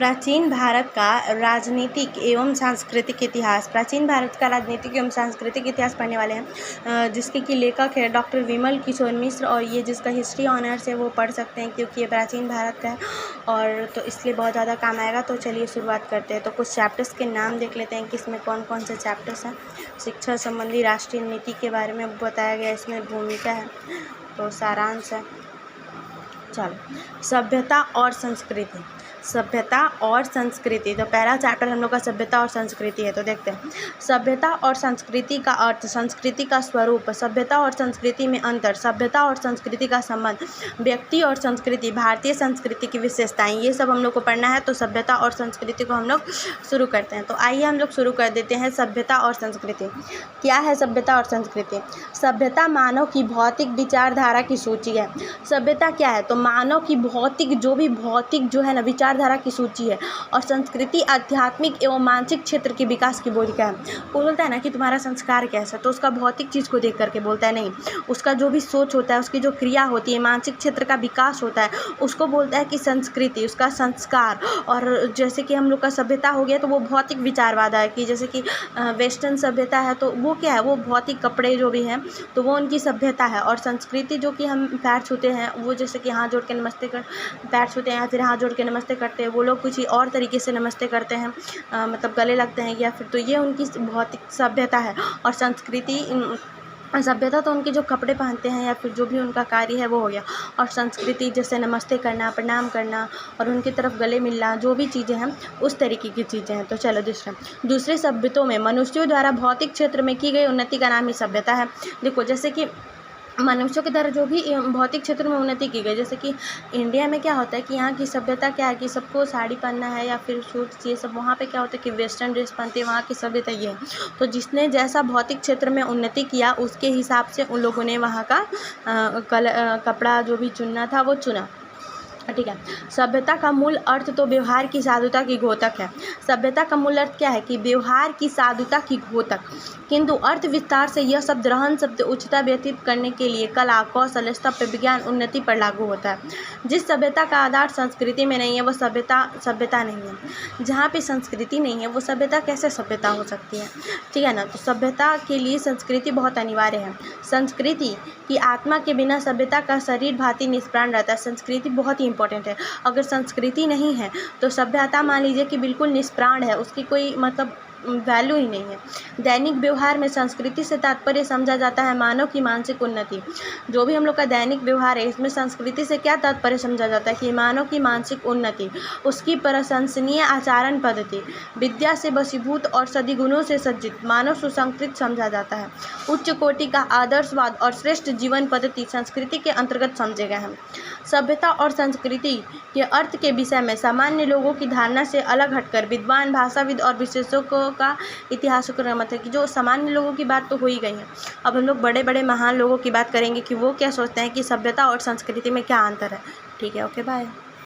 प्राचीन भारत का राजनीतिक एवं सांस्कृतिक इतिहास। प्राचीन भारत का राजनीतिक एवं सांस्कृतिक इतिहास पढ़ने वाले हैं, जिसके कि लेखक है डॉक्टर विमल किशोर मिश्र, और ये जिसका हिस्ट्री ऑनर्स है वो पढ़ सकते हैं क्योंकि ये प्राचीन भारत का है और तो इसलिए बहुत ज़्यादा काम आएगा। तो चलिए शुरुआत करते हैं। तो कुछ चैप्टर्स के नाम देख लेते हैं कि इसमें कौन कौन से चैप्टर्स हैं। शिक्षा संबंधी राष्ट्रीय नीति के बारे में बताया गया, इसमें भूमिका है, तो सारांश है। चलो, सभ्यता और संस्कृति। सभ्यता और संस्कृति, तो पहला चैप्टर हम लोग का सभ्यता और संस्कृति है। तो देखते हैं, सभ्यता और संस्कृति का अर्थ, संस्कृति का स्वरूप, सभ्यता और संस्कृति में अंतर, सभ्यता और संस्कृति का संबंध, व्यक्ति और संस्कृति, भारतीय संस्कृति की विशेषताएं, ये सब हम लोग को पढ़ना है। तो सभ्यता और संस्कृति को हम लोग शुरू करते हैं। तो आइए हम लोग शुरू कर देते हैं। सभ्यता और संस्कृति क्या है? सभ्यता और संस्कृति, सभ्यता मानव की भौतिक विचारधारा की सूची है। सभ्यता क्या है? तो मानव की भौतिक जो है ना विचारधारा की सूची है। और संस्कृति आध्यात्मिक एवं मानसिक क्षेत्र के विकास की बोधिका है। वो बोलता है ना कि तुम्हारा संस्कार कैसा, तो उसका भौतिक चीज़ को देख करके बोलता है, नहीं, उसका जो भी सोच होता है, उसकी जो क्रिया होती है, मानसिक क्षेत्र का विकास होता है, उसको बोलता है कि संस्कृति, उसका संस्कार। और जैसे कि हम लोग का सभ्यता हो गया तो वो भौतिक विचारवाद है कि जैसे कि वेस्टर्न सभ्यता है तो वो क्या है, वो भौतिक कपड़े जो भी हैं तो वो उनकी सभ्यता है। और संस्कृति जो कि हम पैर छूते हैं, वो जैसे कि हाथ जोड़ के नमस्ते कर पैर छूते हैं या फिर हाथ जोड़ के नमस्ते करते हैं, वो लोग कुछ और तरीके से नमस्ते करते हैं, मतलब गले लगते हैं या फिर, तो ये उनकी भौतिक सभ्यता है। और संस्कृति सभ्यता तो उनके जो कपड़े पहनते हैं या फिर जो भी उनका कार्य है वो हो गया। और संस्कृति जैसे नमस्ते करना, प्रणाम करना और उनकी तरफ गले मिलना, जो भी चीज़ें हैं उस तरीके की चीज़ें हैं। तो चलो दूसरे सभ्यताओं में मनुष्यों द्वारा भौतिक क्षेत्र में की गई उन्नति का नाम ही सभ्यता है। देखो, जैसे कि मनुष्यों के द्वारा जो भी भौतिक क्षेत्र में उन्नति की गई, जैसे कि इंडिया में क्या होता है कि यहाँ की सभ्यता क्या है कि सबको साड़ी पहनना है या फिर सूट, ये सब। वहाँ पे क्या होता है कि वेस्टर्न ड्रेस पहनते हैं, वहाँ की सभ्यता ये है। तो जिसने जैसा भौतिक क्षेत्र में उन्नति किया उसके हिसाब से उन लोगों ने वहाँ का कपड़ा जो भी चुनना था वो चुना। ठीक है। सभ्यता का मूल अर्थ तो व्यवहार की साधुता की घोतक है। सभ्यता का मूल अर्थ क्या है कि व्यवहार की साधुता की घोतक, किंतु अर्थ विस्तार से यह शब्द रहन शब्द उच्चता व्यतीत करने के लिए कला, कौशल, स्तभ, विज्ञान, उन्नति पर लागू होता है। जिस सभ्यता का आधार संस्कृति में नहीं है वो सभ्यता नहीं है। जहाँ पे संस्कृति नहीं है वो सभ्यता कैसे सभ्यता हो सकती है? ठीक है ना। तो सभ्यता के लिए संस्कृति बहुत अनिवार्य है। संस्कृति की आत्मा के बिना सभ्यता का शरीर भांति निष्प्राण रहता है। संस्कृति बहुत ही इंपॉर्टेंट है। अगर संस्कृति नहीं है तो सभ्यता मान लीजिए कि बिल्कुल निष्प्राण है, उसकी कोई मतलब वैल्यू ही नहीं है। दैनिक व्यवहार में संस्कृति से तात्पर्य समझा जाता है मानव की मानसिक उन्नति। जो भी हम लोग का दैनिक व्यवहार है इसमें संस्कृति से क्या तात्पर्य समझा जाता है कि मानव की मानसिक उन्नति, उसकी प्रशंसनीय आचरण पद्धति, विद्या से वशीभूत और सद्गुणों से सज्जित मानव सुसंस्कृत समझा जाता है। उच्च कोटि का आदर्शवाद और श्रेष्ठ जीवन पद्धति संस्कृति के अंतर्गत समझे गए हैं। सभ्यता और संस्कृति के अर्थ के विषय में सामान्य लोगों की धारणा से अलग हटकर विद्वान, भाषाविद और विशेषज्ञों का इतिहास का मत है कि जो सामान्य लोगों की बात तो हो ही गई है, अब हम लोग बड़े बड़े महान लोगों की बात करेंगे कि वो क्या सोचते हैं कि सभ्यता और संस्कृति में क्या अंतर है। ठीक है, ओके, बाय।